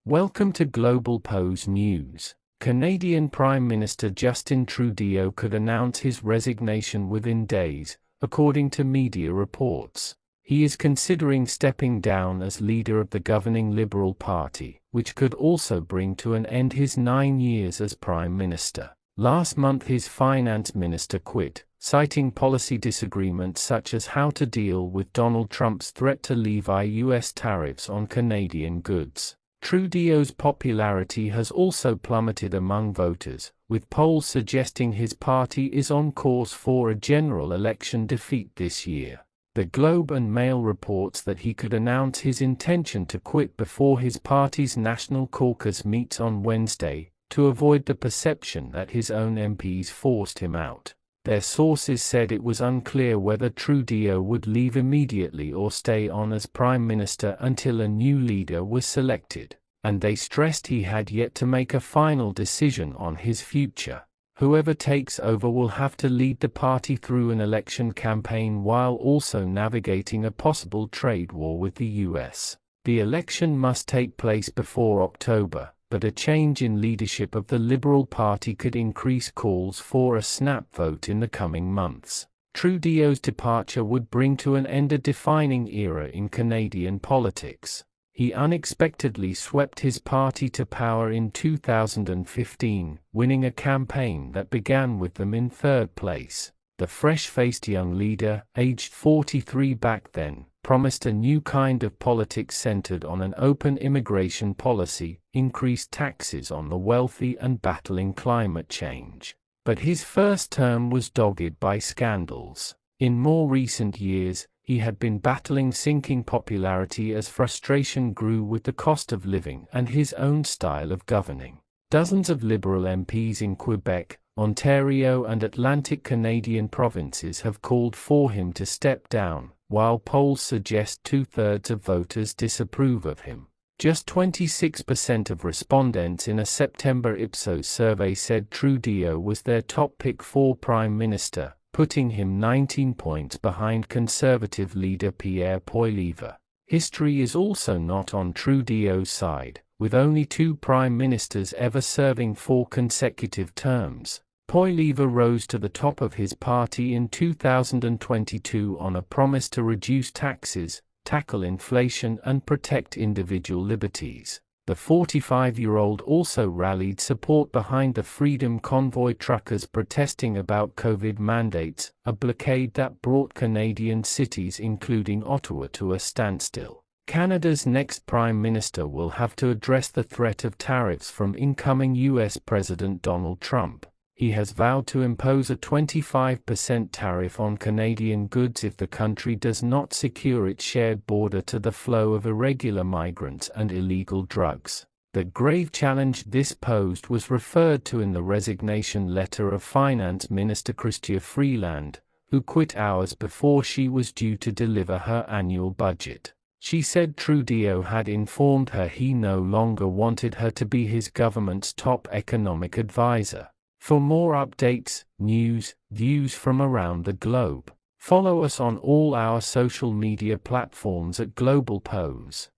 Welcome to Globalpose News. Canadian Prime Minister Justin Trudeau could announce his resignation within days, according to media reports. He is considering stepping down as leader of the governing Liberal Party, which could also bring to an end his 9 years as Prime Minister. Last month his finance minister quit, citing policy disagreements such as how to deal with Donald Trump's threat to levy U.S. tariffs on Canadian goods. Trudeau's popularity has also plummeted among voters, with polls suggesting his party is on course for a general election defeat this year. The Globe and Mail reports that he could announce his intention to quit before his party's national caucus meets on Wednesday, to avoid the perception that his own MPs forced him out. Their sources said it was unclear whether Trudeau would leave immediately or stay on as Prime Minister until a new leader was selected, and they stressed he had yet to make a final decision on his future. Whoever takes over will have to lead the party through an election campaign while also navigating a possible trade war with the US. The election must take place before October, but a change in leadership of the Liberal Party could increase calls for a snap vote in the coming months. Trudeau's departure would bring to an end a defining era in Canadian politics. He unexpectedly swept his party to power in 2015, winning a campaign that began with them in third place. The fresh-faced young leader, aged 43 back then, promised a new kind of politics centered on an open immigration policy, increased taxes on the wealthy and battling climate change. But his first term was dogged by scandals. In more recent years, he had been battling sinking popularity as frustration grew with the cost of living and his own style of governing. Dozens of Liberal MPs in Quebec, Ontario and Atlantic Canadian provinces have called for him to step down, while polls suggest 2/3 of voters disapprove of him. Just 26% of respondents in a September Ipsos survey said Trudeau was their top pick for Prime Minister, putting him 19 points behind Conservative leader Pierre Poilievre. History is also not on Trudeau's side, with only 2 prime ministers ever serving 4 consecutive terms. Poilievre rose to the top of his party in 2022 on a promise to reduce taxes, tackle inflation and protect individual liberties. The 45-year-old also rallied support behind the Freedom Convoy truckers protesting about COVID mandates, a blockade that brought Canadian cities including Ottawa to a standstill. Canada's next Prime Minister will have to address the threat of tariffs from incoming US President Donald Trump. He has vowed to impose a 25% tariff on Canadian goods if the country does not secure its shared border to the flow of irregular migrants and illegal drugs. The grave challenge this posed was referred to in the resignation letter of Finance Minister Chrystia Freeland, who quit hours before she was due to deliver her annual budget. She said Trudeau had informed her he no longer wanted her to be his government's top economic advisor. For more updates, news, views from around the globe, follow us on all our social media platforms at Globalpose.